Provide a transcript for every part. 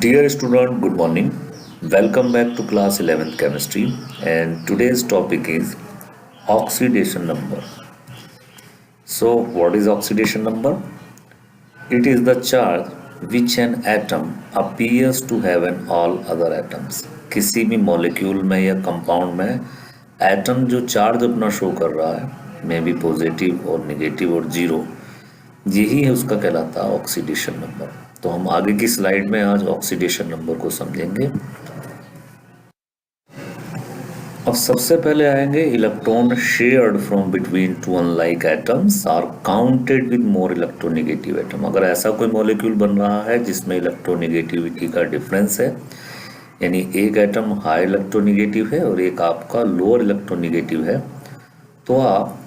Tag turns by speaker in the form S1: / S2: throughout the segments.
S1: Dear student, good morning. Welcome back to class 11th chemistry and today's topic is oxidation number. So what is oxidation number? It is the charge which an atom appears to have in all other atoms. किसी भी molecule में या compound में atom जो charge अपना show कर रहा है मे बी पॉजिटिव और नेगेटिव और जीरो, यही है उसका कहलाता है ऑक्सीडेशन नंबर। तो हम आगे की स्लाइड में आज ऑक्सीडेशन नंबर को समझेंगे। अब सबसे पहले आएंगे electron shared from between two unlike atoms are counted with more electronegative atom. अगर ऐसा कोई मॉलिक्यूल बन रहा है जिसमें इलेक्ट्रोनेगेटिविटी का डिफरेंस है, यानी एक एटम हाई इलेक्ट्रोनेगेटिव है और एक आपका लोअर इलेक्ट्रोनेगेटिव है, तो आप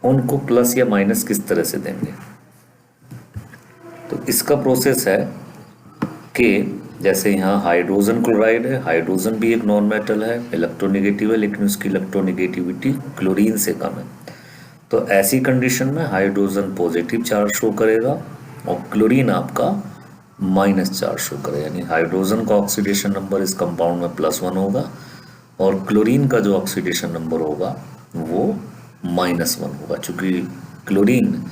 S1: उनको प्लस या माइनस किस तरह से देंगे। तो इसका प्रोसेस है कि जैसे यहाँ हाइड्रोजन क्लोराइड है, हाइड्रोजन भी एक नॉन मेटल है, इलेक्ट्रोनेगेटिव है, लेकिन उसकी इलेक्ट्रोनेगेटिविटी क्लोरीन से कम है। तो ऐसी कंडीशन में हाइड्रोजन पॉजिटिव चार्ज शो करेगा और क्लोरीन आपका माइनस चार्ज शो करेगा, यानी हाइड्रोजन का ऑक्सीडेशन नंबर इस कंपाउंड में +1 होगा और क्लोरीन का जो ऑक्सीडेशन नंबर होगा वो -1 होगा। चूंकि क्लोरीन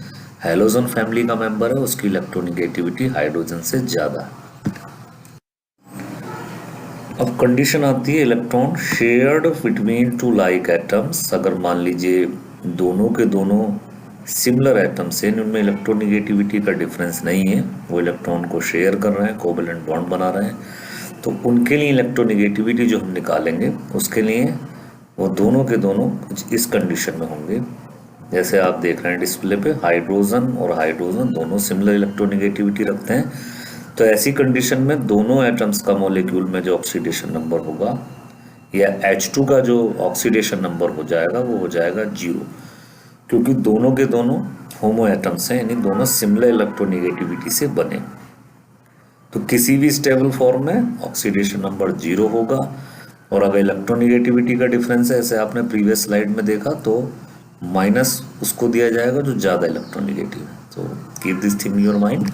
S1: हैलोजन फैमिली का मेंबर है, उसकी इलेक्ट्रोनेगेटिविटी हाइड्रोजन से ज़्यादा है। अब कंडीशन आती है electron shared between two like atoms. अगर मान लीजिए दोनों के दोनों सिमिलर एटम्स हैं, उनमें इलेक्ट्रोनेगेटिविटी का डिफरेंस नहीं है, वो इलेक्ट्रॉन को शेयर कर रहे हैं, कोवेलेंट बॉन्ड बना रहे हैं, तो उनके लिए इलेक्ट्रोनेगेटिविटी जो हम निकालेंगे उसके लिए वो दोनों के दोनों कुछ इस कंडीशन में होंगे। जैसे आप देख रहे हैं डिस्प्ले पे, हाइड्रोजन और हाइड्रोजन दोनों सिमिलर इलेक्ट्रोनेगेटिविटी रखते हैं। तो ऐसी कंडीशन में दोनों एटम्स का मॉलिक्यूल में जो ऑक्सीडेशन नंबर होगा या H2 का जो ऑक्सीडेशन नंबर हो जाएगा वो हो जाएगा 0, क्योंकि दोनों के दोनों होमो एटम्स हैं, यानी दोनों सिमिलर इलेक्ट्रोनेगेटिविटी से बने। तो किसी भी स्टेबल फॉर्म में ऑक्सीडेशन नंबर 0 होगा, और अगर इलेक्ट्रोनेगेटिविटी का डिफरेंस है, ऐसे आपने प्रीवियस स्लाइड में देखा, तो माइनस उसको दिया जाएगा जो ज़्यादा इलेक्ट्रोनेगेटिव है। तो keep this thing in your mind.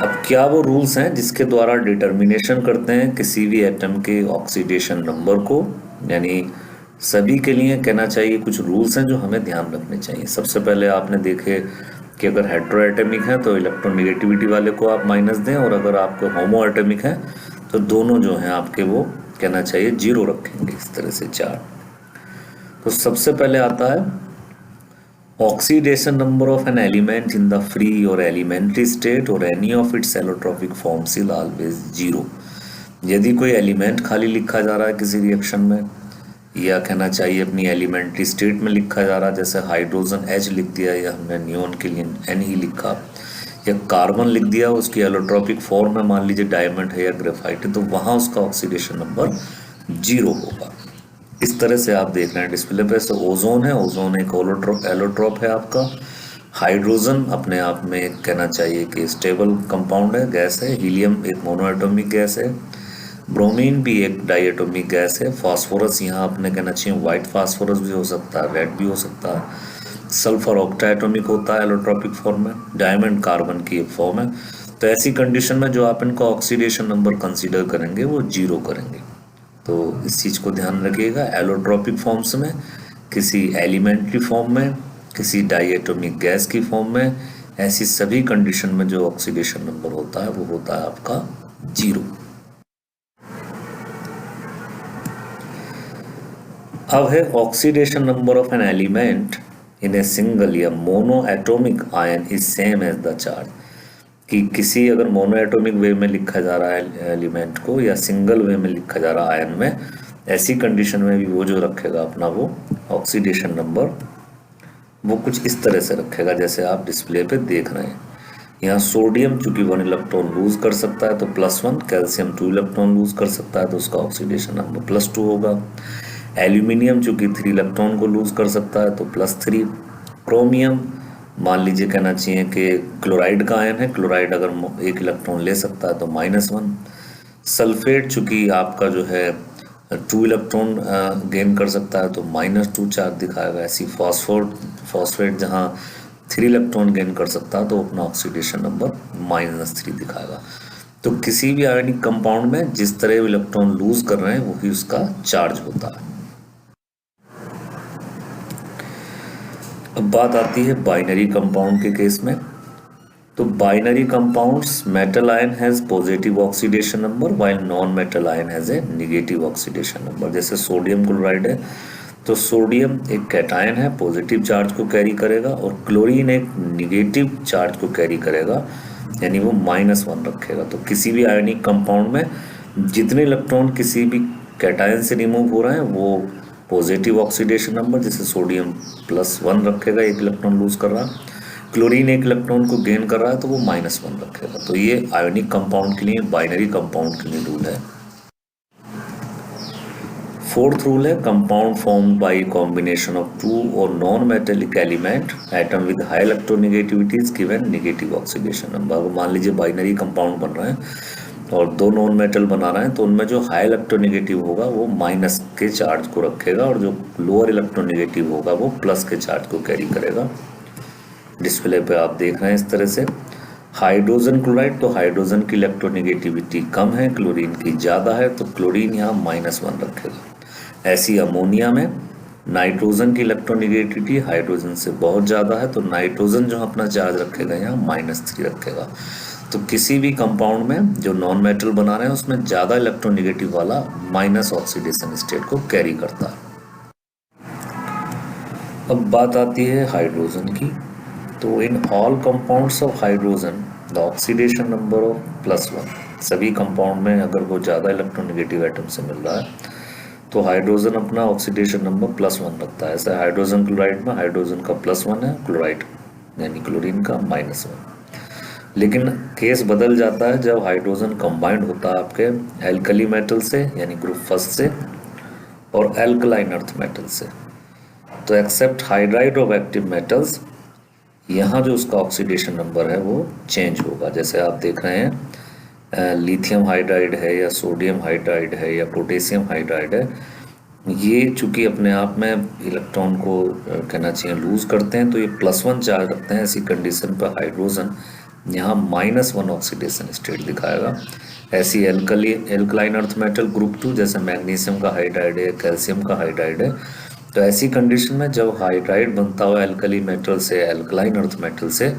S1: अब क्या वो रूल्स हैं जिसके द्वारा डिटर्मिनेशन करते हैं किसी भी एटम के ऑक्सीडेशन नंबर को, यानी सभी के लिए कहना चाहिए कुछ रूल्स हैं जो हमें ध्यान रखने चाहिए। सबसे पहले आपने देखे कि अगर हेट्रोएटमिक है तो इलेक्ट्रोनेगेटिविटी वाले को आप माइनस दें, और अगर आपको होमो एटमिक है तो दोनों जो हैं आपके वो कहना चाहिए 0 रखेंगे, इस तरह से 4। तो सबसे पहले आता है oxidation number of an element in the free और एलिमेंट्री स्टेट और any of its allotropic forms is always 0। यदि कोई एलिमेंट खाली लिखा जा रहा है किसी रिएक्शन में, या कहना चाहिए अपनी एलिमेंट्री स्टेट में लिखा जा रहा है, जैसे हाइड्रोजन H लिख दिया या हमने नियोन के लिए N ही लिखा, या कार्बन लिख दिया, उसकी एलोट्रॉपिक फॉर्म में मान लीजिए डायमंड है या ग्रेफाइट है, तो वहाँ उसका ऑक्सीडेशन नंबर 0 होगा। इस तरह से आप देख रहे हैं डिस्प्ले पे। तो ओजोन है, ओजोन एक एलोट्रॉप है आपका। हाइड्रोजन अपने आप में कहना चाहिए कि स्टेबल कंपाउंड है, गैस है। हीलियम एक मोनोएटॉमिक गैस है। ब्रोमीन भी एक डाइएटॉमिक गैस है। फास्फोरस यहाँ अपने कहना चाहिए वाइट फास्फोरस भी हो सकता है, रेड भी हो सकता है। सल्फर ऑक्टाएटॉमिक होता है एलोट्रॉपिक फॉर्म में। डायमंड कार्बन की एक फॉर्म है। तो ऐसी कंडीशन में जो आप इनका ऑक्सीडेशन नंबर कंसीडर करेंगे वो 0 करेंगे। तो इस चीज़ को ध्यान रखिएगा। एलोट्रॉपिक फॉर्म्स में, किसी एलिमेंट्री फॉर्म में, किसी डाइएटॉमिक गैस की फॉर्म में, ऐसी सभी कंडीशन में जो ऑक्सीडेशन नंबर होता है वो होता है आपका 0। अब है oxidation number of an element in a single या mono atomic ion is same as the charge. कि किसी अगर मोनो एटोमिक वे में लिखा जा रहा है एलिमेंट को या सिंगल वे में लिखा जा रहा है आयन में, ऐसी कंडीशन में भी वो जो रखेगा अपना वो ऑक्सीडेशन नंबर वो कुछ इस तरह से रखेगा जैसे आप डिस्प्ले पे देख रहे हैं। यहाँ सोडियम चूंकि 1 इलेक्ट्रॉन लूज कर सकता है तो +1, कैल्शियम 2 इलेक्ट्रॉन लूज कर सकता है तो उसका ऑक्सीडेशन नंबर +2 होगा। एल्यूमिनियम चूंकि 3 इलेक्ट्रॉन को लूज कर सकता है तो +3। क्रोमियम मान लीजिए कहना चाहिए कि क्लोराइड का आयन है, क्लोराइड अगर 1 इलेक्ट्रॉन ले सकता है तो -1। सल्फेट चूंकि आपका जो है 2 इलेक्ट्रॉन गेन कर सकता है तो -2 चार्ज दिखाएगा। ऐसी फॉस्फेट जहाँ 3 इलेक्ट्रॉन गेन कर सकता है तो अपना ऑक्सीडेशन नंबर -3 दिखाएगा। तो किसी भी आयोनिक कंपाउंड में जिस तरह इलेक्ट्रॉन लूज कर रहे हैं वही उसका चार्ज होता है। अब बात आती है बाइनरी कंपाउंड के केस में। तो binary compounds metal ion has positive oxidation number while non metal ion has a negative oxidation number. जैसे सोडियम क्लोराइड है तो सोडियम एक कैटायन है, पॉजिटिव चार्ज को कैरी करेगा, और क्लोरीन एक निगेटिव चार्ज को कैरी करेगा, यानी वो -1 रखेगा। तो किसी भी आयनिक कंपाउंड में जितने इलेक्ट्रॉन किसी भी कैटायन से रिमूव हो रहे हैं वो पॉजिटिव ऑक्सीडेशन नंबर, जैसे सोडियम +1 रखेगा, एक इलेक्ट्रॉन लूज कर रहा है, क्लोरीन एक इलेक्ट्रॉन को गेन कर रहा है तो वो -1 रखेगा। तो ये आयोनिक कंपाउंड के लिए, बाइनरी कंपाउंड के लिए रूल है। फोर्थ रूल है compound form by combination of two or non metallic element atom with high electronegativity is given negative oxidation number. अब मान लीजिए बाइनरी कंपाउंड बन रहे हैं और दो नॉन मेटल बना रहे हैं, तो उनमें जो हाई इलेक्ट्रोनेगेटिव होगा वो माइनस के चार्ज को रखेगा और जो लोअर इलेक्ट्रोनेगेटिव होगा वो प्लस के चार्ज को कैरी करेगा। डिस्प्ले पे आप देख रहे हैं इस तरह से। हाइड्रोजन क्लोराइड, तो हाइड्रोजन की इलेक्ट्रोनेगेटिविटी कम है, क्लोरीन की ज़्यादा है, तो क्लोरीन यहाँ -1 रखेगा। ऐसी अमोनिया में नाइट्रोजन की इलेक्ट्रोनेगेटिविटी हाइड्रोजन से बहुत ज़्यादा है, तो नाइट्रोजन जो अपना चार्ज रखेगा यहाँ -3 रखेगा। तो किसी भी कंपाउंड में जो नॉन मेटल बना रहे हैं उसमें ज़्यादा इलेक्ट्रोनेगेटिव वाला माइनस ऑक्सीडेशन स्टेट को कैरी करता है। अब बात आती है हाइड्रोजन की। तो in all compounds of hydrogen the oxidation number of +1। सभी कंपाउंड में अगर वो ज़्यादा इलेक्ट्रोनेगेटिव एटम से मिल रहा है तो हाइड्रोजन अपना ऑक्सीडेशन नंबर +1 रखता है। ऐसा हाइड्रोजन क्लोराइड में हाइड्रोजन का +1 है, क्लोराइड यानी क्लोरीन का -1। लेकिन केस बदल जाता है जब हाइड्रोजन कंबाइंड होता है आपके एल्कली मेटल से यानी ग्रुप फर्स्ट से और एल्कलाइन अर्थ मेटल से। तो except hydride of active metals, यहाँ जो उसका ऑक्सीडेशन नंबर है वो चेंज होगा। जैसे आप देख रहे हैं लिथियम हाइड्राइड है या सोडियम हाइड्राइड है या पोटेशियम हाइड्राइड है, ये चूंकि अपने आप में इलेक्ट्रॉन को कहना चाहिए लूज करते हैं तो ये +1 चार्ज रखते हैं। ऐसी कंडीशन पर हाइड्रोजन यहाँ -1 ऑक्सीडेशन स्टेट दिखाएगा। ऐसी एल्कलाइन अर्थ मेटल ग्रुप 2 जैसे मैग्नीशियम का हाइड्राइड है, कैल्शियम का हाइड्राइड है, तो ऐसी कंडीशन में जब हाइड्राइड बनता हो एल्कली मेटल से एल्कलाइन अर्थ मेटल से,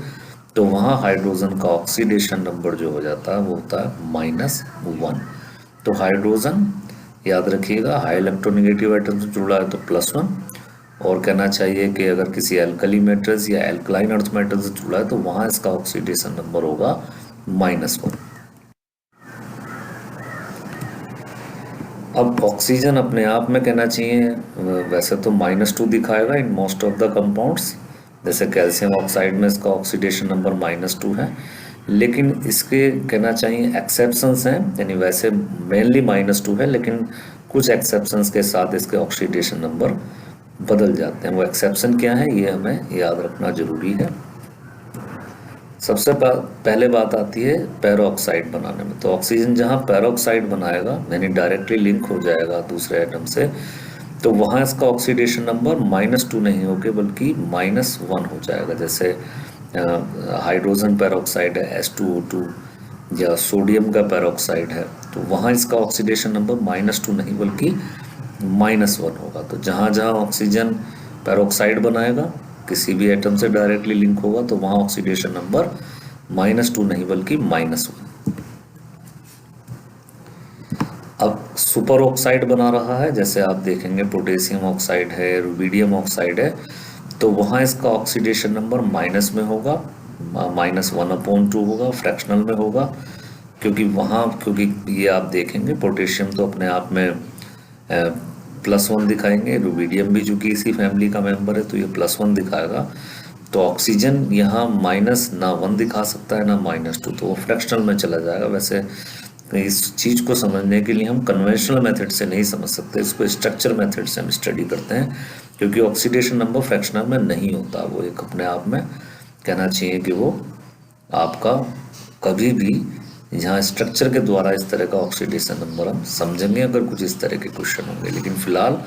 S1: तो वहाँ हाइड्रोजन का ऑक्सीडेशन नंबर जो हो जाता है वो होता है -1। तो हाइड्रोजन याद रखिएगा हाई इलेक्ट्रोनेगेटिव एटम से जुड़ा है तो +1, और कहना चाहिए कि अगर किसी एल्कली मेटल्स या एल्कलाइन अर्थ मेटल से जुड़ा है तो वहाँ इसका ऑक्सीडेशन नंबर होगा -1। अब ऑक्सीजन अपने आप में कहना चाहिए वैसे तो -2 दिखाएगा in most of the compounds. जैसे कैल्शियम ऑक्साइड में इसका ऑक्सीडेशन नंबर -2 है, लेकिन इसके कहना चाहिए एक्सेप्शंस हैं, यानी वैसे मेनली -2 है, लेकिन कुछ एक्सेप्शंस के साथ इसके ऑक्सीडेशन नंबर बदल जाते हैं। वो एक्सेप्शन क्या है ये हमें याद रखना जरूरी है। सबसे पहले बात आती है पैरोक्साइड बनाने में। तो ऑक्सीजन जहाँ पैरोक्साइड बनाएगा यानी डायरेक्टली लिंक हो जाएगा दूसरे एटम से, तो वहाँ इसका ऑक्सीडेशन नंबर -2 नहीं होगा बल्कि -1 हो जाएगा। जैसे हाइड्रोजन पैरोक्साइड है H2O2 या सोडियम का पैरोक्साइड है, तो वहाँ इसका ऑक्सीडेशन नंबर -2 नहीं बल्कि -1 होगा। तो जहाँ जहाँ ऑक्सीजन पैरोक्साइड बनाएगा किसी भी एटम से डायरेक्टली लिंक होगा तो वहाँ ऑक्सीडेशन नंबर -2 नहीं बल्कि -1। अब सुपर ऑक्साइड बना रहा है, जैसे आप देखेंगे पोटेशियम ऑक्साइड है, रुबिडियम ऑक्साइड है, तो वहाँ इसका ऑक्सीडेशन नंबर माइनस में होगा, -1/2 होगा, फ्रैक्शनल में होगा, क्योंकि ये आप देखेंगे पोटेशियम तो अपने आप में +1 दिखाएंगे, रुबिडियम भी चूंकि इसी फैमिली का मेंबर है तो ये +1 दिखाएगा। तो ऑक्सीजन यहाँ -1 दिखा सकता है ना -2, तो वो फ्रैक्शनल में चला जाएगा। वैसे इस चीज़ को समझने के लिए हम कन्वेंशनल मेथड से नहीं समझ सकते, इसको स्ट्रक्चर मेथड से हम स्टडी करते हैं, क्योंकि ऑक्सीडेशन नंबर फ्रैक्शनल में नहीं होता। वो एक अपने आप में कहना चाहिए कि वो आपका कभी भी यहाँ स्ट्रक्चर के द्वारा इस तरह का ऑक्सीडेशन नंबर हम समझेंगे अगर कुछ इस तरह के क्वेश्चन होंगे। लेकिन फिलहाल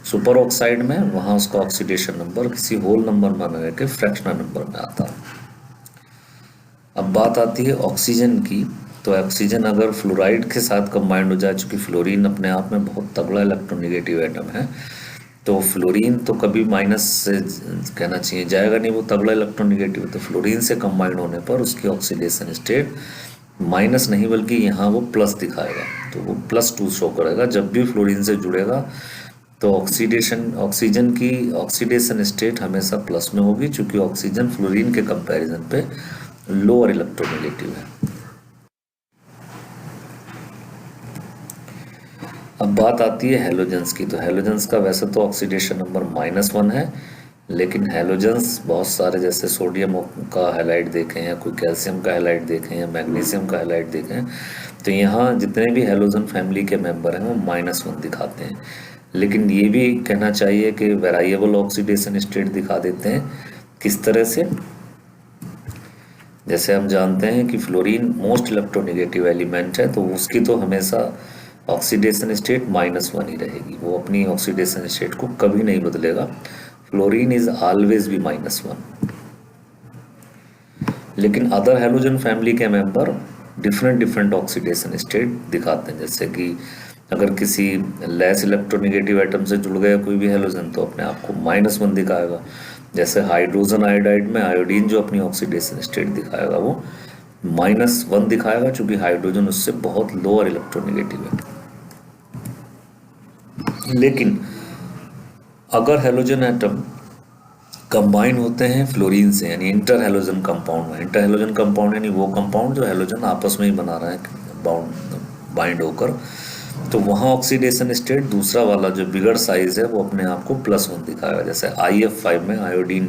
S1: सुपर ऑक्साइड में वहाँ उसका ऑक्सीडेशन नंबर किसी होल नंबर में न के फ्रैक्शनल नंबर में आता है। अब बात आती है ऑक्सीजन की। तो ऑक्सीजन अगर फ्लोराइड के साथ कंबाइंड हो जाए, चूँकि फ्लोरीन अपने आप में बहुत तगड़ा इलेक्ट्रोनेगेटिव एटम है, तो फ्लोरीन तो कभी माइनस से कहना चाहिए जाएगा नहीं, वो तगड़ा इलेक्ट्रोनेगेटिव। तो फ्लोरीन से कंबाइंड होने पर उसकी ऑक्सीडेशन स्टेट माइनस नहीं बल्कि यहाँ वो प्लस दिखाएगा, तो वो +2 शो करेगा जब भी फ्लोरीन से जुड़ेगा। तो ऑक्सीजन की ऑक्सीडेशन स्टेट हमेशा प्लस में होगी, चूँकि ऑक्सीजन फ्लोरीन के कंपैरिजन पे लोअर इलेक्ट्रोनेगेटिव है। अब बात आती है हैलोजेंस की। तो हैलोजेंस का वैसे तो ऑक्सीडेशन नंबर -1 है, लेकिन हैलोजेंस बहुत सारे, जैसे सोडियम का हैलाइड देखें या कोई कैल्शियम का हैलाइड देखें या मैग्नीशियम का हैलाइड देखें, तो यहाँ जितने भी हैलोजन फैमिली के मेंबर हैं वो -1 दिखाते हैं। लेकिन ये भी कहना चाहिए कि वेरिएबल ऑक्सीडेशन स्टेट दिखा देते हैं। किस तरह से? जैसे हम जानते हैं कि फ्लोरीन मोस्ट इलेक्ट्रोनेगेटिव एलिमेंट है, तो उसकी तो हमेशा ऑक्सीडेशन स्टेट -1 ही रहेगी, वो अपनी ऑक्सीडेशन स्टेट को कभी नहीं बदलेगा। फ्लोरीन इज ऑलवेज भी -1। लेकिन अदर हैलोजन फैमिली के मेंबर डिफरेंट ऑक्सीडेशन स्टेट दिखाते हैं। जैसे कि अगर किसी लेस इलेक्ट्रोनेगेटिव एटम से जुड़ गया कोई भी हैलोजन, तो अपने आप को -1 दिखाएगा। जैसे हाइड्रोजन आयोडाइड में आयोडीन जो अपनी ऑक्सीडेशन स्टेट दिखाएगा वो -1 दिखाएगा, चूंकि हाइड्रोजन उससे बहुत लोअर इलेक्ट्रोनेगेटिव है। लेकिन अगर हैलोजन एटम कंबाइन होते हैं फ्लोरीन से, यानी इंटर हैलोजन कंपाउंड में, इंटर हैलोजन कंपाउंड यानी वो कंपाउंड जो हैलोजन आपस में ही बना रहा है बाइंड होकर, तो वहाँ ऑक्सीडेशन स्टेट दूसरा वाला जो बिगर साइज है वो अपने आप को +1 दिखाएगा। जैसे IF5 में आयोडीन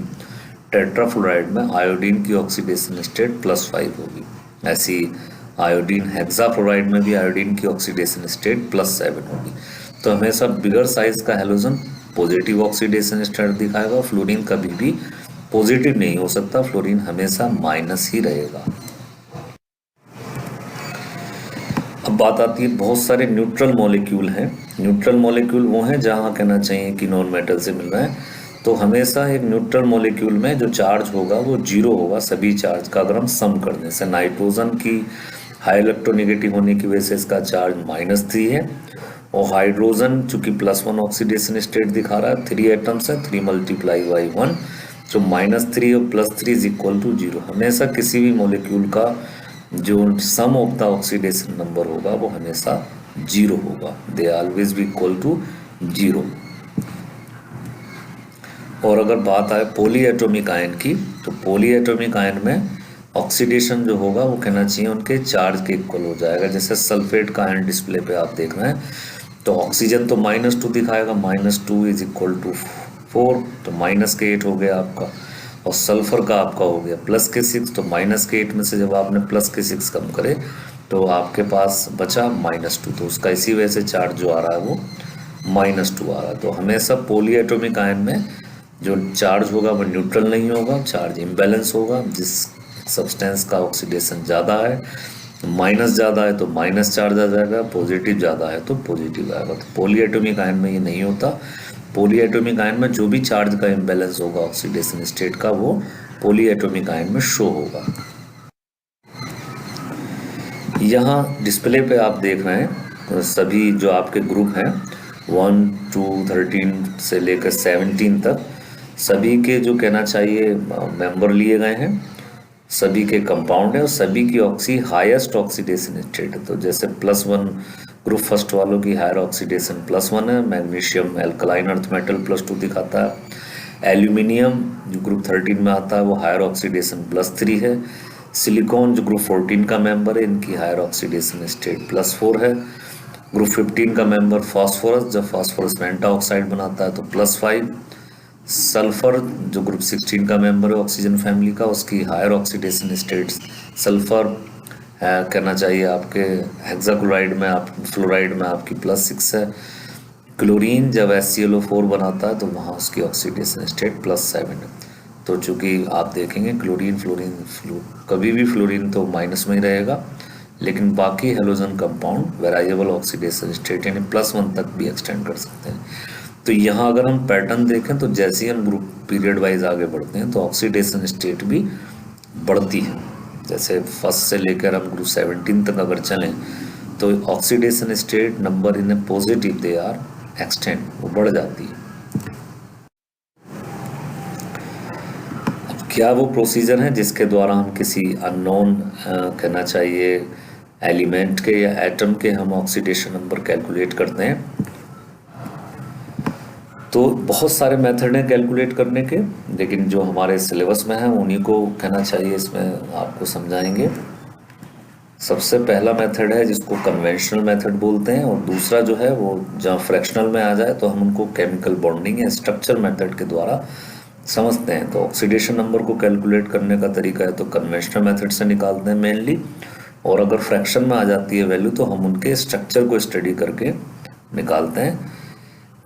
S1: टेट्राफ्लोराइड में आयोडीन की ऑक्सीडेशन स्टेट +5 होगी। ऐसी आयोडीन हेक्साफ्लोराइड में भी आयोडीन की ऑक्सीडेशन स्टेट +7 होगी। तो हमेशा बिगर साइज का हैलोजन पॉजिटिव ऑक्सीडेशन स्टेट दिखाएगा। फ्लोरीन कभी भी पॉजिटिव नहीं हो सकता, फ्लोरीन हमेशा माइनस ही रहेगा। अब बात आती है, बहुत सारे न्यूट्रल मॉलिक्यूल हैं। न्यूट्रल मॉलिक्यूल वो हैं जहाँ कहना चाहिए कि नॉन मेटल से मिल रहा है। तो हमेशा एक न्यूट्रल मॉलिक्यूल में जो चार्ज होगा वो 0 होगा सभी चार्ज का, अगर हम सम कर दें। जैसे नाइट्रोजन की हाई इलेक्ट्रोनेगेटिव होने की वजह से इसका चार्ज -3 है, और हाइड्रोजन चूंकि +1 ऑक्सीडेशन स्टेट दिखा रहा है, 3 एटम्स है, 3 × 1, तो -3 और +3 = 0। हमेशा किसी भी मॉलिक्यूल का जो sum of the oxidation number होगा वो हमेशा 0 होगा। They always be equal to 0। और अगर बात आए पॉलीएटॉमिक आयन की, तो पॉलीएटॉमिक आयन में ऑक्सीडेशन जो होगा वो कहना चाहिए उनके चार्ज के इक्वल हो जाएगा। जैसे सल्फेट का आयन डिस्प्ले पे आप देख रहे हैं, तो ऑक्सीजन तो -2 दिखाएगा, -2 = 4, तो -8 हो गया आपका। और सल्फर का आपका हो गया +6, तो -8 में से जब आपने +6 कम करे तो आपके पास बचा -2, तो उसका इसी वजह से चार्ज जो आ रहा है वो -2 आ रहा है। तो हमेशा पॉलीएटॉमिक आयन में जो चार्ज होगा वो न्यूट्रल नहीं होगा, चार्ज इम्बैलेंस होगा। जिस सब्सटेंस का ऑक्सीडेशन ज़्यादा है, माइनस ज़्यादा है तो माइनस चार्ज आ जाएगा, पॉजिटिव ज़्यादा है तो पॉजिटिव आएगा। तो पॉलीएटॉमिक आयन में ये नहीं होता। पॉलीएटॉमिक आयन में जो भी चार्ज का इम्बैलेंस होगा ऑक्सीडेशन स्टेट का, वो पॉलीएटॉमिक आयन में शो होगा। यहाँ डिस्प्ले पे आप देख रहे हैं तो सभी जो आपके ग्रुप हैं 1, 2, 13 से लेकर 17 तक, सभी के जो कहना चाहिए मेंबर लिए गए हैं, सभी के कंपाउंड है और सभी की हाईएस्ट ऑक्सीडेशन स्टेट है। तो जैसे +1 ग्रुप फर्स्ट वालों की हायर ऑक्सीडेशन +1 है। मैग्नीशियम एल्कलाइन अर्थ मेटल +2 दिखाता है। एल्यूमिनियम जो ग्रुप 13 में आता है वो हायर ऑक्सीडेशन +3 है। सिलिकॉन जो ग्रुप 14 का मेंबर है, इनकी हायर ऑक्सीडेशन स्टेट +4 है। ग्रुप 15 का मेंबर फास्फोरस, जब फास्फोरस पेंटा ऑक्साइड बनाता है तो +5। सल्फर जो ग्रुप 16 का मेंबर है ऑक्सीजन फैमिली का, उसकी हायर ऑक्सीडेशन स्टेट सल्फर कहना चाहिए आपके हेक्साक्लोराइड में, आप फ्लोराइड में आपकी +6 है। क्लोरीन जब HClO4 बनाता है तो वहाँ उसकी ऑक्सीडेशन स्टेट +7 है। तो चूंकि आप देखेंगे क्लोरीन कभी भी फ्लोरीन तो माइनस में ही रहेगा, लेकिन बाकी halogen compound variable oxidation state यानी +1 तक भी एक्सटेंड कर सकते हैं। तो यहाँ अगर हम पैटर्न देखें तो जैसे ही हम ग्रुप पीरियड वाइज आगे बढ़ते हैं तो ऑक्सीडेशन स्टेट भी बढ़ती है। जैसे फर्स्ट से लेकर हम ग्रुप 17 तक अगर चलें तो oxidation state number in a positive they are extend, वो बढ़ जाती है। अब क्या वो प्रोसीजर है जिसके द्वारा हम किसी अननोन कहना चाहिए एलिमेंट के या एटम के हम ऑक्सीडेशन नंबर कैलकुलेट करते हैं? तो बहुत सारे मेथड हैं कैलकुलेट करने के, लेकिन जो हमारे सिलेबस में है उन्हीं को कहना चाहिए इसमें आपको समझाएंगे। सबसे पहला मेथड है जिसको कन्वेंशनल मेथड बोलते हैं, और दूसरा जो है वो जहाँ फ्रैक्शनल में आ जाए तो हम उनको केमिकल बॉन्डिंग या स्ट्रक्चर मेथड के द्वारा समझते हैं। तो ऑक्सीडेशन नंबर को कैलकुलेट करने का तरीका है तो कन्वेंशनल मेथड से निकालते हैं मेनली, और अगर फ्रैक्शन में आ जाती है वैल्यू तो हम उनके स्ट्रक्चर को स्टडी करके निकालते हैं।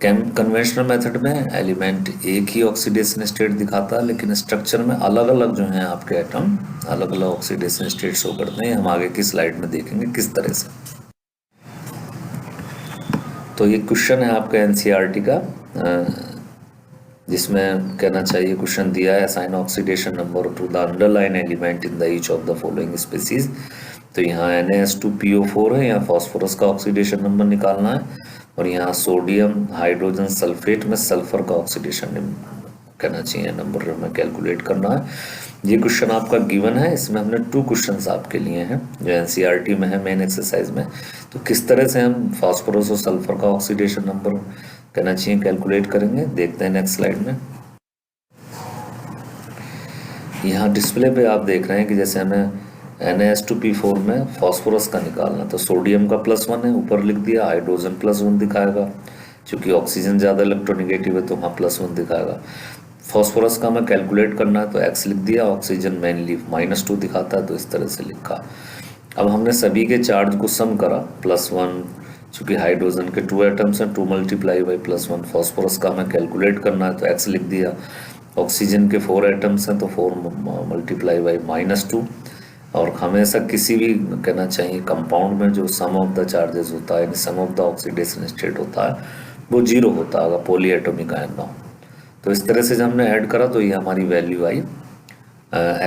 S1: कन्वेंशनल मेथड में एलिमेंट एक ही ऑक्सीडेशन स्टेट दिखाता है, लेकिन स्ट्रक्चर में अलग अलग जो हैं आपके एटम अलग अलग ऑक्सीडेशन स्टेट शो करते हैं। हम आगे की स्लाइड में देखेंगे किस तरह से। तो ये क्वेश्चन है आपका एनसीईआरटी का, जिसमें कहना चाहिए क्वेश्चन दिया है assign oxidation number two the underline element in the each of the following species. तो यहाँ Na2PO4 है, यहाँ फास्फोरस का ऑक्सीडेशन नंबर निकालना है, और यहाँ सोडियम हाइड्रोजन सल्फेट में सल्फर का ऑक्सीडेशन कहना चाहिए नंबर हमें कैलकुलेट करना है। ये क्वेश्चन आपका गिवन है, इसमें हमने 2 क्वेश्चंस आपके लिए हैं जो एनसीईआरटी में है मेन एक्सरसाइज में। तो किस तरह से हम फास्फोरस और सल्फर का ऑक्सीडेशन नंबर कहना चाहिए कैलकुलेट करेंगे, देखते हैं नेक्स्ट स्लाइड में। यहाँ डिस्प्ले पे आप देख रहे हैं कि जैसे हमें Na2P4 में फास्फोरस का निकालना, तो सोडियम का +1 है, ऊपर लिख दिया, हाइड्रोजन +1 दिखाएगा, क्योंकि ऑक्सीजन ज़्यादा इलेक्ट्रोनेगेटिव है तो वहाँ +1 दिखाएगा। फास्फोरस का हमें कैलकुलेट करना है तो X लिख दिया, ऑक्सीजन मेनली -2 दिखाता है तो इस तरह से लिखा। अब हमने सभी के चार्ज को सम करा, +1, चूँकि हाइड्रोजन के 2 एटम्स हैं, 2 × +1, फास्फोरस का हमें कैलकुलेट करना है तो X लिख दिया, ऑक्सीजन के 4 एटम्स हैं तो 4 × -2, और हमेशा किसी भी कहना चाहिए कंपाउंड में जो सम ऑफ द चार्जेस होता है, सम ऑफ द ऑक्सीडेशन स्टेट होता है, वो 0 होता है अगर पॉली एटॉमिक आयन ना हो। तो इस तरह से जब हमने ऐड करा तो ये हमारी वैल्यू आई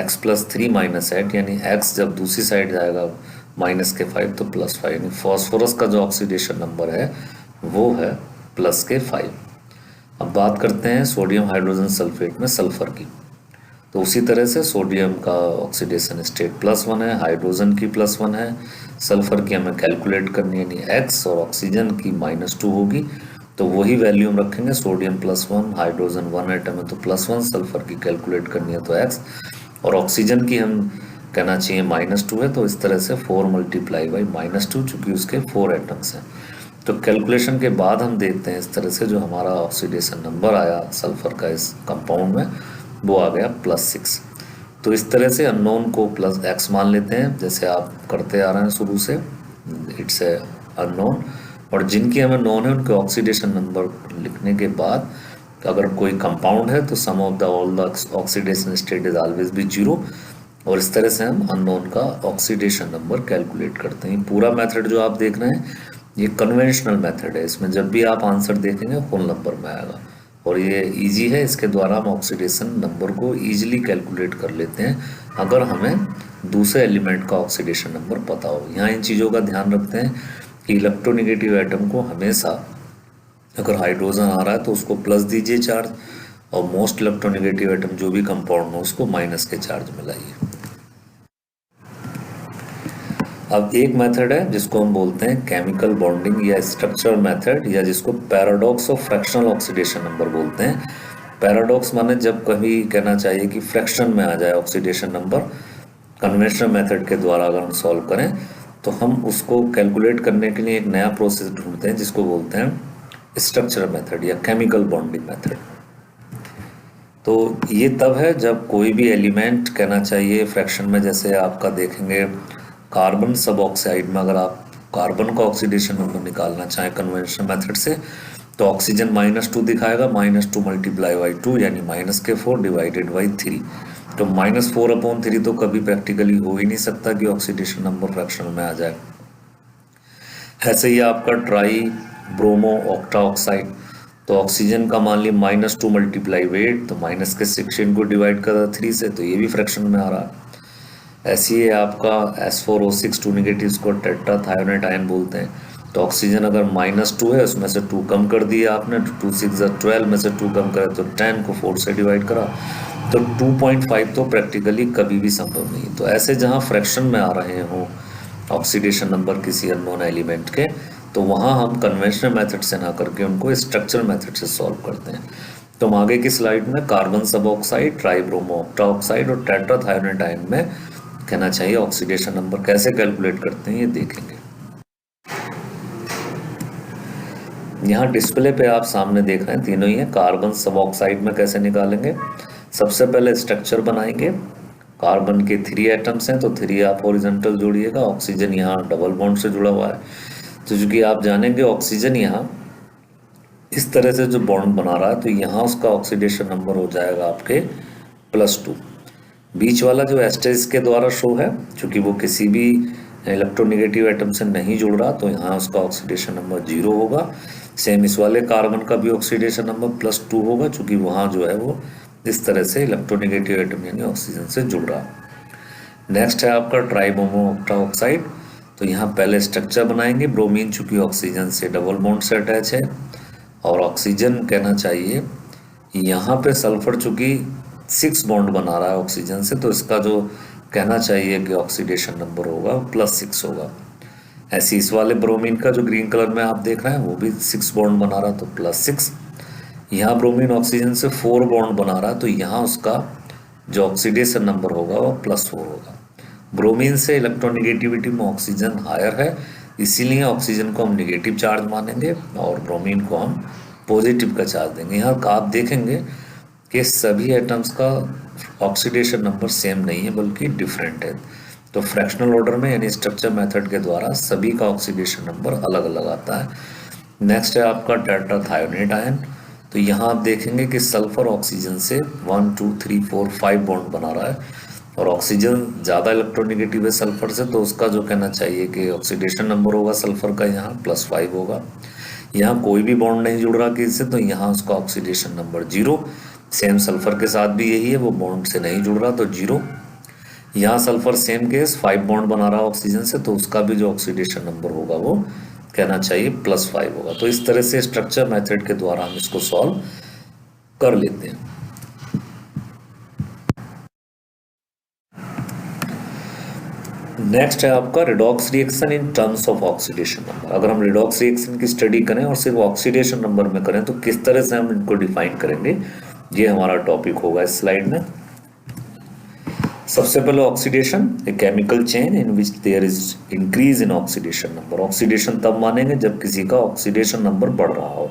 S1: x + 3 - 8, यानी x जब दूसरी साइड जाएगा -5 तो +5, यानी फास्फोरस का जो ऑक्सीडेशन नंबर है वो है +5। अब बात करते हैं सोडियम हाइड्रोजन सल्फेट में सल्फर की। तो उसी तरह से सोडियम का ऑक्सीडेशन स्टेट +1 है, हाइड्रोजन की +1 है, सल्फर की हमें कैलकुलेट करनी है, यानी x, और ऑक्सीजन की -2 होगी। तो वही वैल्यू हम रखेंगे, सोडियम +1, हाइड्रोजन 1 एटम है तो +1, सल्फर की कैलकुलेट करनी है तो x, और ऑक्सीजन की हम कहना चाहिए -2 है तो इस तरह से 4 × -2, चूँकि उसके 4 एटम्स हैं। तो कैलकुलेशन के बाद हम देखते हैं इस तरह से जो हमारा ऑक्सीडेशन नंबर आया सल्फर का इस कंपाउंड में वो आ गया +6। तो इस तरह से अननोन को +x मान लेते हैं, जैसे आप करते आ रहे हैं शुरू से, इट्स ए अननोन, और जिनकी हमें नोन है उनके ऑक्सीडेशन नंबर लिखने के बाद अगर कोई कंपाउंड है तो sum of the all the oxidation state is always भी 0, और इस तरह से हम अननोन का ऑक्सीडेशन नंबर कैलकुलेट करते हैं। पूरा मेथड जो आप देख रहे हैं ये कन्वेंशनल मेथड है, इसमें जब भी आप आंसर देखेंगे होल नंबर में आएगा, और ये इजी है, इसके द्वारा हम ऑक्सीडेशन नंबर को इजीली कैलकुलेट कर लेते हैं अगर हमें दूसरे एलिमेंट का ऑक्सीडेशन नंबर पता हो। यहाँ इन चीज़ों का ध्यान रखते हैं कि इलेक्ट्रोनेगेटिव एटम को हमेशा अगर हाइड्रोजन आ रहा है तो उसको प्लस दीजिए चार्ज, और मोस्ट इलेक्ट्रोनेगेटिव एटम जो भी कंपाउंड हो उसको माइनस के चार्ज में लाइए। अब एक मेथड है जिसको हम बोलते हैं केमिकल बॉन्डिंग या स्ट्रक्चरल मेथड, या जिसको paradox of fractional oxidation number बोलते हैं। पैराडॉक्स माने जब कभी कहना चाहिए कि फ्रैक्शन में आ जाए ऑक्सीडेशन नंबर, कन्वेंशनल मेथड के द्वारा अगर हम सॉल्व करें तो हम उसको कैलकुलेट करने के लिए एक नया प्रोसेस ढूंढते हैं जिसको बोलते हैं स्ट्रक्चरल मेथड या केमिकल बॉन्डिंग मेथड। तो ये तब है जब कोई भी एलिमेंट कहना चाहिए फ्रैक्शन में, जैसे आपका देखेंगे कार्बन सब ऑक्साइड में अगर आप कार्बन का ऑक्सीडेशन नंबर निकालना चाहें कन्वेंशनल मेथड से तो ऑक्सीजन -2 दिखाएगा, -2 × 2 यानी -4 / 3। तो -4/3 तो कभी प्रैक्टिकली हो ही नहीं सकता कि ऑक्सीडेशन नंबर फ्रैक्शनल में आ जाए। ऐसे ही आपका ट्राई ब्रोमो ऑक्टा ऑक्साइड, तो ऑक्सीजन का मान लिया -2 × 8, तो -16 को डिवाइड करा 3 से, तो ये भी फ्रैक्शन में आ रहा है। ऐसी है आपका S4O6 2 नेगेटिव, इसको टेट्राथायोनाइट आयन बोलते हैं। तो ऑक्सीजन अगर -2 है, उसमें से 2 कम कर दिया आपने, 2 6 12 में से 2 कम करे तो 10 को 4 से डिवाइड करा, तो 2.5 तो प्रैक्टिकली कभी भी संभव नहीं। तो ऐसे जहाँ फ्रैक्शन में आ रहे हों ऑक्सीडेशन नंबर किसी अननोन एलिमेंट के, तो वहाँ हम कन्वेंशनल मेथड से ना करके उनको स्ट्रक्चरल मेथड से सॉल्व करते हैं। तो हम आगे की स्लाइड में कार्बन सब ऑक्साइड, ट्राइब्रोमो ऑक्टा ऑक्साइड और टेट्राथायोनाइट आयन में कहना चाहिए ऑक्सीडेशन नंबर कैसे कैलकुलेट करते हैं ये देखेंगे। यहाँ डिस्प्ले पे आप सामने देख रहे हैं तीनों ही है। कार्बन सब ऑक्साइड में कैसे निकालेंगे, सबसे पहले स्ट्रक्चर बनाएंगे। कार्बन के 3 एटम्स हैं तो 3 आप हॉरिजॉन्टल जोड़िएगा, ऑक्सीजन यहाँ डबल बॉन्ड से जुड़ा हुआ है। तो चूंकि आप जानेंगे ऑक्सीजन यहाँ इस तरह से जो बॉन्ड बना रहा है, तो यहाँ उसका ऑक्सीडेशन नंबर हो जाएगा आपके +2। बीच वाला जो एस्टेरिस्क के द्वारा शो है, चूंकि वो किसी भी इलेक्ट्रोनेगेटिव एटम से नहीं जुड़ रहा, तो यहाँ उसका ऑक्सीडेशन नंबर 0 होगा। सेम इस वाले कार्बन का भी ऑक्सीडेशन नंबर +2 होगा, चूंकि वहाँ जो है वो इस तरह से इलेक्ट्रोनेगेटिव एटम यानी ऑक्सीजन से जुड़ रहा। नेक्स्ट है आपका ट्राइब्रोमो ऑक्टा ऑक्साइड। तो यहाँ पहले स्ट्रक्चर बनाएंगे। ब्रोमीन चूंकि ऑक्सीजन से डबल बॉन्ड से अटैच है, और ऑक्सीजन कहना चाहिए यहाँ पे सल्फर चूंकि 6 बॉन्ड बना रहा है ऑक्सीजन से, तो इसका जो कहना चाहिए कि ऑक्सीडेशन नंबर होगा +6 होगा। ऐसे इस वाले ब्रोमीन का जो ग्रीन कलर में आप देख रहे हैं वो भी 6 बॉन्ड बना रहा है, तो +6। यहाँ ब्रोमीन ऑक्सीजन से 4 बॉन्ड बना रहा है, तो यहाँ उसका जो ऑक्सीडेशन नंबर होगा वो +4 होगा। ब्रोमीन से इलेक्ट्रोनेगेटिविटी में ऑक्सीजन हायर है, इसीलिए ऑक्सीजन को हम नेगेटिव चार्ज मानेंगे और ब्रोमीन को हम पॉजिटिव का चार्ज देंगे। यहाँ आप देखेंगे कि सभी एटम्स का ऑक्सीडेशन नंबर सेम नहीं है बल्कि डिफरेंट है। तो फ्रैक्शनल ऑर्डर में यानी स्ट्रक्चर मेथड के द्वारा सभी का ऑक्सीडेशन नंबर अलग अलग आता है। नेक्स्ट है आपका टेट्राथायोनाइट आयन। तो यहाँ आप देखेंगे कि सल्फर ऑक्सीजन से 1 2 3 4 5 बॉन्ड बना रहा है, और ऑक्सीजन ज़्यादा इलेक्ट्रोनेगेटिव है सल्फर से, तो उसका जो कहना चाहिए कि ऑक्सीडेशन नंबर होगा सल्फर का यहाँ +5 होगा। यहाँ कोई भी बॉन्ड नहीं जुड़ रहा किसी से, तो यहाँ उसका ऑक्सीडेशन नंबर 0। सेम सल्फर के साथ भी यही है, वो बॉन्ड से नहीं जुड़ रहा तो 0। यहाँ सल्फर सेम केस 5 बॉन्ड बना रहा है ऑक्सीजन से, तो उसका भी जो ऑक्सीडेशन नंबर होगा वो कहना चाहिए +5 होगा। तो इस तरह से स्ट्रक्चर मेथड के द्वारा हम इसको सॉल्व कर लेते हैं। नेक्स्ट है आपका redox reaction in terms of oxidation number. अगर हम रिडॉक्स रिएक्शन की स्टडी करें और सिर्फ ऑक्सीडेशन नंबर में करें तो किस तरह से हम इनको डिफाइन करेंगे, ये हमारा टॉपिक होगा इस स्लाइड में। सबसे पहले oxidation, a chemical chain in which there is increase in oxidation number. Oxidation तब मानेंगे जब किसी का ऑक्सीडेशन नंबर बढ़ रहा हो।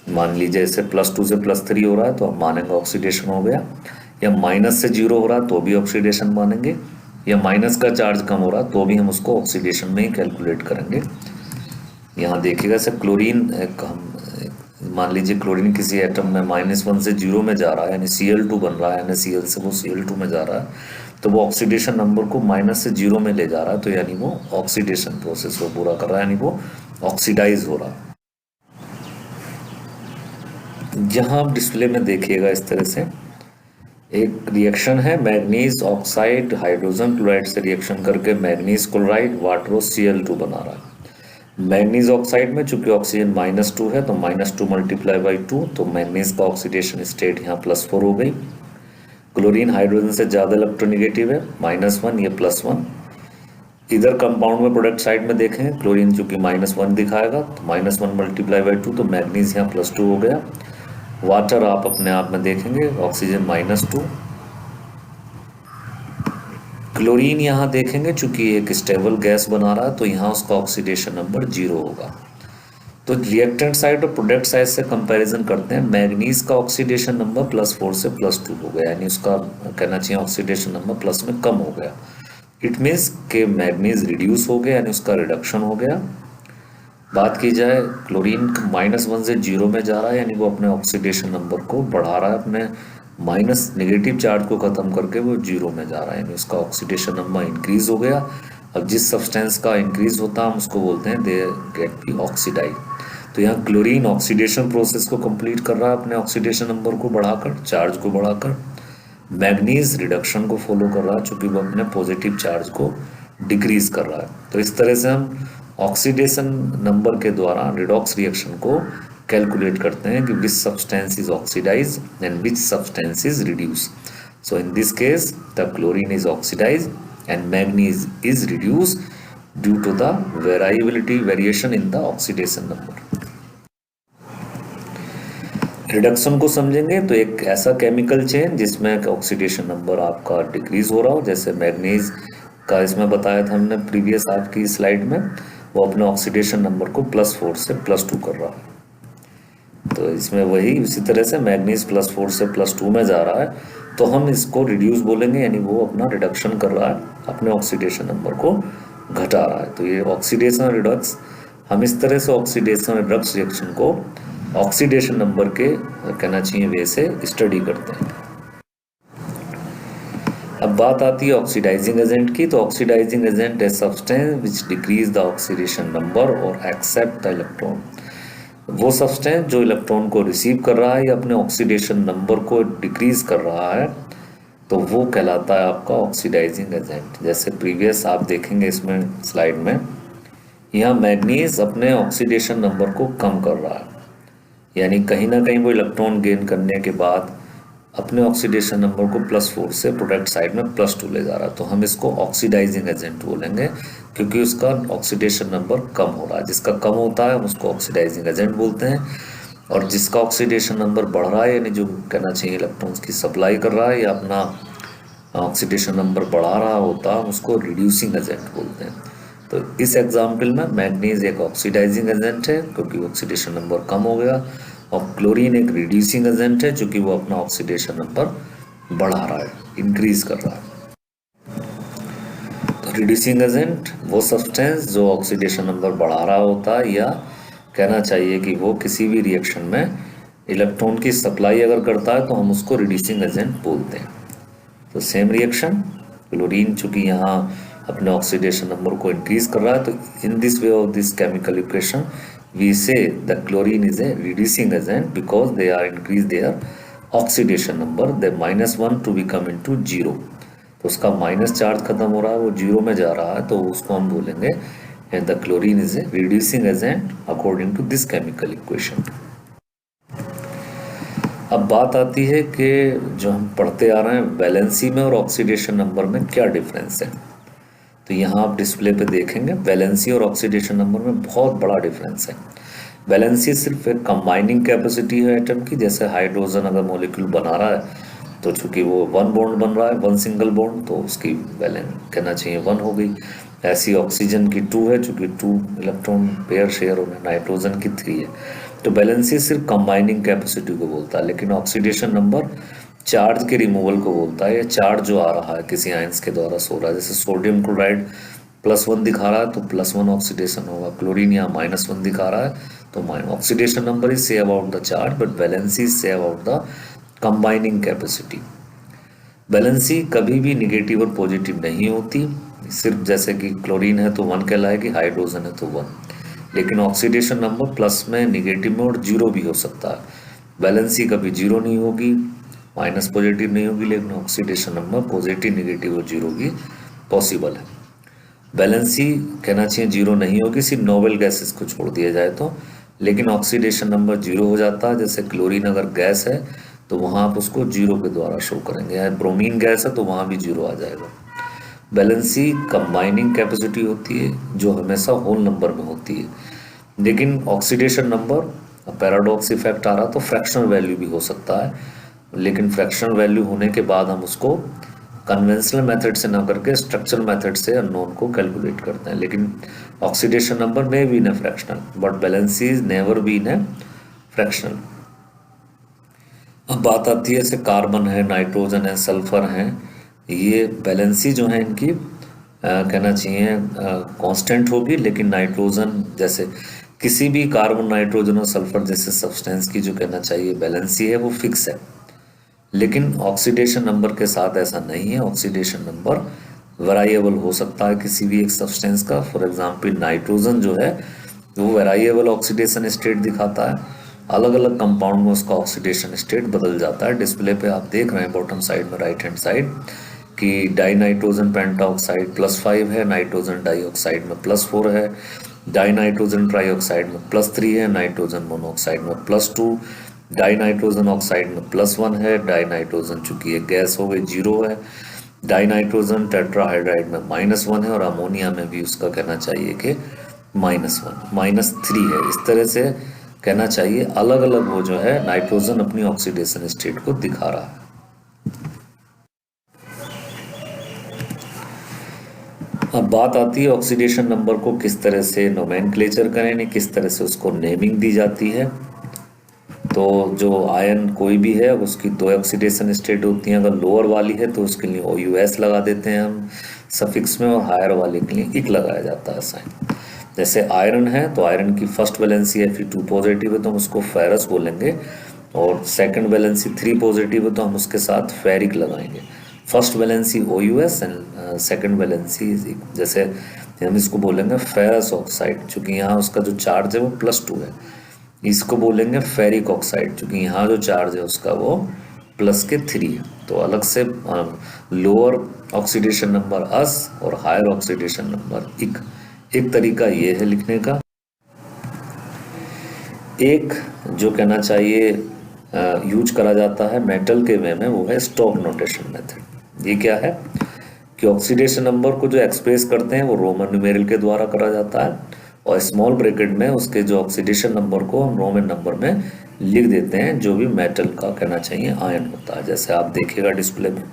S1: मान लीजिए इसे +2 से +3 हो रहा है तो हम मानेंगे ऑक्सीडेशन हो गया, या माइनस से 0 हो रहा है तो भी ऑक्सीडेशन मानेंगे, या माइनस का चार्ज कम हो रहा है तो भी हम उसको ऑक्सीडेशन में ही कैलकुलेट करेंगे। यहाँ देखिएगा सर, क्लोरीन मान लीजिए क्लोरीन किसी एटम में -1 से 0 में जा रहा है, यानी Cl2 बन रहा है, NaCl से वो Cl2 में जा रहा है, तो वो ऑक्सीडेशन नंबर को -0 से 0 में ले जा रहा है, तो यानी वो ऑक्सीडेशन प्रोसेस को पूरा कर रहा है, यानी वो ऑक्सीडाइज हो रहा है। यहाँ आप डिस्प्ले में देखिएगा इस तरह से एक रिएक्शन है, मैग्नीज ऑक्साइड हाइड्रोजन क्लोराइड से रिएक्शन करके मैग्नीज क्लोराइड वाटर Cl2 बना रहा है। मैग्नीज ऑक्साइड में चूंकि ऑक्सीजन -2 है तो -2 × 2, तो मैग्नीज का ऑक्सीडेशन स्टेट यहाँ +4 हो गई। क्लोरीन हाइड्रोजन से ज़्यादा इलेक्ट्रोनेगेटिव है, -1, ये +1। इधर कंपाउंड में प्रोडक्ट साइड में देखें, क्लोरीन चूंकि -1 दिखाएगा तो -1 × 2, तो मैग्नीज यहाँ +2 हो गया। वाटर आप अपने आप में देखेंगे, ऑक्सीजन -2। क्लोरीन यहाँ देखेंगे चूंकि एक स्टेबल गैस बना रहा है तो यहाँ उसका ऑक्सीडेशन नंबर 0 होगा। तो रिएक्टेंट साइड और प्रोडक्ट साइड से कंपैरिजन करते हैं। मैग्नीज का ऑक्सीडेशन नंबर +4 से +2 हो गया, यानी उसका कहना चाहिए ऑक्सीडेशन नंबर प्लस में कम हो गया। इट मीन्स के मैग्नीज रिड्यूस हो गया, यानी उसका रिडक्शन हो गया। बात की जाए क्लोरीन -1 से 0 में जा रहा है, यानी वो अपने ऑक्सीडेशन नंबर को बढ़ा रहा है, अपने माइनस नेगेटिव चार्ज को ख़त्म करके वो 0 में जा रहा है, यानी उसका ऑक्सीडेशन नंबर इंक्रीज हो गया। अब जिस सब्सटेंस का इंक्रीज होता है हम उसको बोलते हैं दे गेट बी ऑक्सीडाइज। तो यहाँ क्लोरीन ऑक्सीडेशन प्रोसेस को कंप्लीट कर रहा है अपने ऑक्सीडेशन नंबर को बढ़ाकर, चार्ज को बढ़ाकर। मैग्नीज रिडक्शन को फॉलो कर रहा है चूंकि वो अपने पॉजिटिव चार्ज को डिक्रीज कर रहा है। तो इस तरह से हम ऑक्सीडेशन नंबर के द्वारा रिडॉक्स रिएक्शन को कैलकुलेट करते हैं कि which substance is oxidise and which substance is reduce. So in this case the chlorine is oxidise and manganese is reduce due to the variation in the oxidation number. Reduction को समझेंगे तो एक ऐसा chemical chain जिसमें oxidation number आपका decrease हो रहा हो, जैसे मैग्नीज का इसमें बताया था हमने प्रीवियस आपकी स्लाइड में, वो अपने ऑक्सीडेशन नंबर को +4 से +2 कर रहा है। तो इसमें वही उसी तरह से मैग्नीज +4 से +2 में जा रहा है, तो हम इसको रिड्यूस बोलेंगे, यानी वो अपना रिडक्शन कर रहा है, अपने ऑक्सीडेशन नंबर को घटा रहा है। तो ये ऑक्सीडेशन रिडक्स, हम इस तरह से ऑक्सीडेशन रिडक्स रिएक्शन को ऑक्सीडेशन नंबर के कहना चाहिए वे से स्टडी करते हैं। अब बात आती है ऑक्सीडाइजिंग एजेंट की। तो ऑक्सीडाइजिंग एजेंट है substance which decrease the oxidation number और एक्सेप्ट द इलेक्ट्रॉन। वो सब्सटेंस जो इलेक्ट्रॉन को रिसीव कर रहा है या अपने ऑक्सीडेशन नंबर को डिक्रीज कर रहा है, तो वो कहलाता है आपका ऑक्सीडाइजिंग एजेंट। जैसे प्रीवियस आप देखेंगे इसमें स्लाइड में, यहाँ मैग्नीज अपने ऑक्सीडेशन नंबर को कम कर रहा है, यानी कहीं ना कहीं वो इलेक्ट्रॉन गेन करने के बाद अपने ऑक्सीडेशन नंबर को +4 से प्रोडक्ट साइड में +2 ले जा रहा है। तो हम इसको ऑक्सीडाइजिंग एजेंट बोलेंगे क्योंकि उसका ऑक्सीडेशन नंबर कम हो रहा है। जिसका कम होता है हम उसको ऑक्सीडाइजिंग एजेंट बोलते हैं, और जिसका ऑक्सीडेशन नंबर बढ़ रहा है, यानी जो कहना चाहिए इलेक्ट्रॉन्स की सप्लाई कर रहा है या अपना ऑक्सीडेशन नंबर बढ़ा रहा होता है, उसको रिड्यूसिंग एजेंट बोलते हैं। तो इस एग्जाम्पल में मैग्नीज एक ऑक्सीडाइजिंग एजेंट है क्योंकि ऑक्सीडेशन नंबर कम हो गया, और क्लोरीन एक रिड्यूसिंग एजेंट है क्योंकि वो अपना ऑक्सीडेशन नंबर बढ़ा रहा है, इंक्रीज कर रहा है। तो रिड्यूसिंग एजेंट वो सब्सटेंस जो ऑक्सीडेशन नंबर बढ़ा रहा होता है, या कहना चाहिए कि वो किसी भी रिएक्शन में इलेक्ट्रॉन की सप्लाई अगर करता है तो हम उसको रिड्यूसिंग एजेंट बोलते हैं। तो सेम रिएक्शन, क्लोरीन चूंकि यहाँ अपने ऑक्सीडेशन नंबर को इंक्रीज कर रहा है, तो in this way of this chemical equation we say the chlorine is a reducing agent because they are increase their oxidation number, they -1 to become into 0। तो उसका माइनस चार्ज खत्म हो रहा है, वो 0 में जा रहा है, तो उसको हम बोलेंगे the chlorine is a reducing agent according to this chemical equation। अब बात आती है कि जो हम पढ़ते आ रहे हैं वैलेंसी में और ऑक्सीडेशन नंबर में क्या डिफरेंस है। तो यहाँ आप डिस्प्ले पे देखेंगे वैलेंसी और ऑक्सीडेशन नंबर में बहुत बड़ा डिफरेंस है। वैलेंसी सिर्फ एक कंबाइनिंग कैपेसिटी है एटम की, जैसे हाइड्रोजन अगर मॉलिक्यूल बना रहा है तो चूंकि वो 1 बॉन्ड बन रहा है, 1 सिंगल बॉन्ड, तो उसकी वैलेंस कहना चाहिए 1 हो गई। ऐसी ऑक्सीजन की 2 है चूंकि 2 इलेक्ट्रॉन पेयर शेयर होने, नाइट्रोजन की 3 है। तो वैलेंसी सिर्फ कंबाइनिंग कैपेसिटी को बोलता है, लेकिन ऑक्सीडेशन नंबर चार्ज के रिमूवल को बोलता है, या चार्ज जो आ रहा है किसी आयंस के द्वारा सो रहा है। जैसे सोडियम क्लोराइड +1 दिखा रहा है तो +1 ऑक्सीडेशन होगा, क्लोरीन यहाँ -1 दिखा रहा है तो oxidation number is say about the charge but valency say about the combining capacity. Valency कभी भी निगेटिव और पॉजिटिव नहीं होती, सिर्फ जैसे कि क्लोरीन है तो 1 कहलाएगी, हाइड्रोजन है तो 1, लेकिन ऑक्सीडेशन नंबर प्लस में, निगेटिव में और 0 भी हो सकता है। वैलेंसी कभी 0 नहीं होगी, माइनस पॉजिटिव नहीं होगी, लेकिन ऑक्सीडेशन नंबर पॉजिटिव, निगेटिव और 0 भी पॉसिबल है। वैलेंसी कहना चाहिए 0 नहीं होगी सिर्फ नोबल गैसेस को छोड़ दिया जाए तो, लेकिन ऑक्सीडेशन नंबर 0 हो जाता है। जैसे क्लोरीन अगर गैस है तो वहाँ आप उसको 0 के द्वारा शो करेंगे, या ब्रोमीन गैस है तो वहाँ भी 0 आ जाएगा। वैलेंसी कंबाइनिंग कैपेसिटी होती है जो हमेशा होल नंबर में होती है, लेकिन ऑक्सीडेशन नंबर पैराडॉक्स इफेक्ट आ रहा तो फ्रैक्शनल वैल्यू भी हो सकता है, लेकिन फ्रैक्शनल वैल्यू होने के बाद हम उसको कन्वेंशनल मेथड से ना करके स्ट्रक्चरल मेथड से अननोन को कैलकुलेट करते हैं। लेकिन oxidation number may be in fractional but valency is never be in fractional. अब बात आती है जैसे कार्बन है, नाइट्रोजन है, सल्फर है, ये वैलेंसी जो है इनकी कहना चाहिए कांस्टेंट होगी, लेकिन नाइट्रोजन जैसे किसी भी कार्बन, नाइट्रोजन और सल्फर जैसे सब्सटेंस की जो कहना चाहिए वैलेंसी है वो फिक्स है। लेकिन ऑक्सीडेशन नंबर के साथ ऐसा नहीं है, ऑक्सीडेशन नंबर वेरिएबल हो सकता है किसी भी एक सब्सटेंस का। फॉर एग्जांपल नाइट्रोजन जो है वो वेरिएबल ऑक्सीडेशन स्टेट दिखाता है, अलग अलग कंपाउंड में उसका ऑक्सीडेशन स्टेट बदल जाता है। डिस्प्ले पे आप देख रहे हैं बॉटम साइड में राइट हैंड साइड कि डाइनाइट्रोजन पेंटाऑक्साइड +5 है, नाइट्रोजन डाइऑक्साइड में +4 है, डाइनाइट्रोजन ट्राइऑक्साइड में +3 है, नाइट्रोजन मोनोऑक्साइड में +2, डाइनाइट्रोजन ऑक्साइड में +1 है, डाइनाइट्रोजन चूंकि एक गैस हो गई 0 है, डाइनाइट्रोजन टेट्राहाइड्राइड में -1 है, और अमोनिया में भी उसका कहना चाहिए कि -1 -3 है। इस तरह से कहना चाहिए अलग अलग वो जो है नाइट्रोजन अपनी ऑक्सीडेशन स्टेट को दिखा रहा है। अब बात आती है ऑक्सीडेशन नंबर को किस तरह से नोमेनक्लेचर करें, यानी किस तरह से उसको नेमिंग दी जाती है। तो जो आयन कोई भी है उसकी 2 ऑक्सीडेशन स्टेट होती हैं। अगर लोअर वाली है तो उसके लिए OUS लगा देते हैं हम सफिक्स में, और हायर वाले के लिए इक लगाया जाता है साइन। जैसे आयरन है तो आयरन की फर्स्ट वैलेंसी Fe2 पॉजिटिव है तो हम उसको फेरस बोलेंगे, और सेकंड वैलेंसी 3 पॉजिटिव है तो हम उसके साथ फेरिक लगाएंगे। First valency OUS and second valency जैसे हम इसको बोलेंगे फेरस ऑक्साइड, चूँकि यहाँ उसका जो चार्ज है वो +2 है। इसको बोलेंगे फेरिक ऑक्साइड, चूँकि यहाँ जो चार्ज है उसका वो +3 है। तो अलग से लोअर ऑक्सीडेशन नंबर अस और हायर ऑक्सीडेशन नंबर इक। एक तरीका ये है लिखने का। एक जो कहना चाहिए यूज करा जाता है मेटल के वे में, वो है स्टोक नोटेशन मेथड। ये क्या है कि ऑक्सीडेशन नंबर को जो एक्सप्रेस करते हैं वो रोमन न्यूमेरल के द्वारा करा जाता है, और स्मॉल ब्रैकेट में उसके जो ऑक्सीडेशन नंबर को हम रोमन नंबर में लिख देते हैं, जो भी मेटल का कहना चाहिए आयन होता है। जैसे आप देखिएगा डिस्प्ले में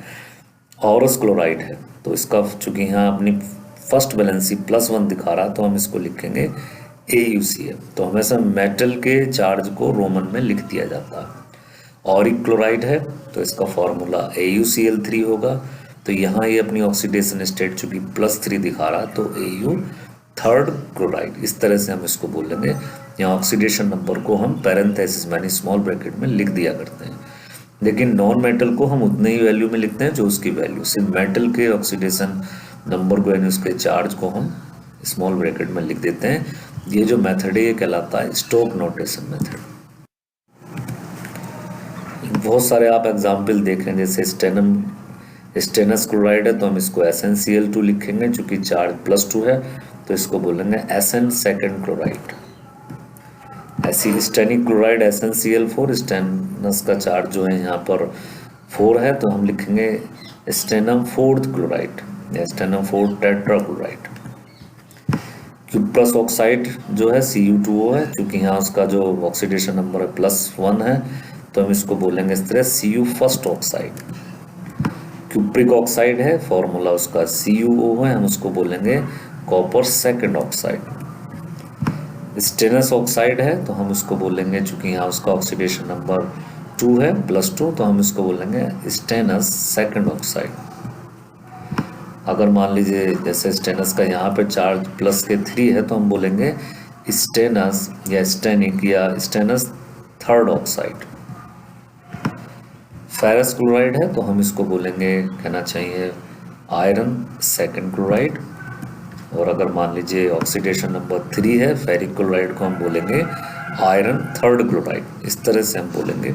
S1: औरस क्लोराइड है तो इसका चूंकि यहाँ अपनी फर्स्ट वैलेंसी +1 दिखा रहा है तो हम इसको लिखेंगे AuCl। तो हमेशा मेटल के चार्ज को रोमन में लिख दिया जाता है। ऑरिक क्लोराइड है तो इसका फॉर्मूला AuCl3 होगा। तो यहाँ ये अपनी ऑक्सीडेशन स्टेट चूंकि +3 दिखा रहा है तो Au थर्ड क्लोराइड, इस तरह से हम इसको बोलेंगे। यहाँ ऑक्सीडेशन नंबर को हम पैरेंथेसिस यानी स्मॉल ब्रैकेट में लिख दिया करते हैं, लेकिन नॉन मेटल को हम उतने ही वैल्यू में लिखते हैं जो उसकी वैल्यू। सिर्फ मेटल के ऑक्सीडेशन नंबर को यानी उसके चार्ज को हम स्मॉल ब्रैकेट में लिख देते हैं। ये जो मेथड है ये कहलाता है स्टोक नोटेशन मेथड। बहुत सारे आप एग्जाम्पल देख रहे हैं, जैसे स्टेनस क्लोराइड है तो हम इसको SnCl2 लिखेंगे, चूंकि चार्ज +2 है तो इसको बोलेंगे Sn सेकेंड क्लोराइड। ऐसी स्टेनिक क्लोराइड SnCl4, स्टेनस का चार्ज जो है यहाँ पर 4 है तो हम लिखेंगे स्टेनम फोर्थ क्लोराइड या stannum fourth tetra chloride. Cuprous oxide जो है Cu2O है, क्योंकि यहाँ उसका जो ऑक्सीडेशन नंबर है +1 है तो हम इसको बोलेंगे इस तरह Cu first oxide. Cupric oxide है, फॉर्मूला उसका CuO है, हम उसको बोलेंगे copper second oxide. Stannous oxide है तो हम उसको बोलेंगे, चूंकि यहाँ उसका ऑक्सीडेशन नंबर 2 है +2 तो हम इसको बोलेंगे स्टेनस सेकंड ऑक्साइड। अगर मान लीजिए जैसे स्टेनस का यहाँ पे चार्ज +3 है तो हम बोलेंगे स्टेनस या स्टेनिक या stannous third oxide. Ferrous chloride है तो हम इसको बोलेंगे कहना चाहिए आयरन सेकंड क्लोराइड, और अगर मान लीजिए ऑक्सीडेशन नंबर 3 है फेरिक क्लोराइड को हम बोलेंगे आयरन थर्ड क्लोराइड। इस तरह से हम बोलेंगे।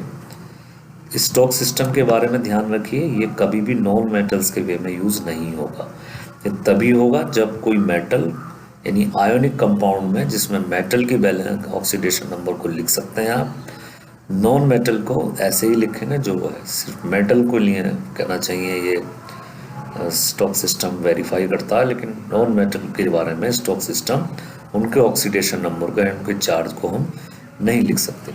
S1: स्टोक सिस्टम के बारे में ध्यान रखिए, ये कभी भी नॉन मेटल्स के वे में यूज़ नहीं होगा। ये तभी होगा जब कोई मेटल यानी आयोनिक कंपाउंड में जिसमें मेटल की बैलेंस ऑक्सीडेशन नंबर को लिख सकते हैं आप, नॉन मेटल को ऐसे ही लिखेंगे जो है सिर्फ मेटल को लिए कहना चाहिए ये स्टोक सिस्टम वेरीफाई करता है, लेकिन नॉन मेटल के बारे में स्टोक सिस्टम उनके ऑक्सीडेशन नंबर को उनके चार्ज को हम नहीं लिख सकते।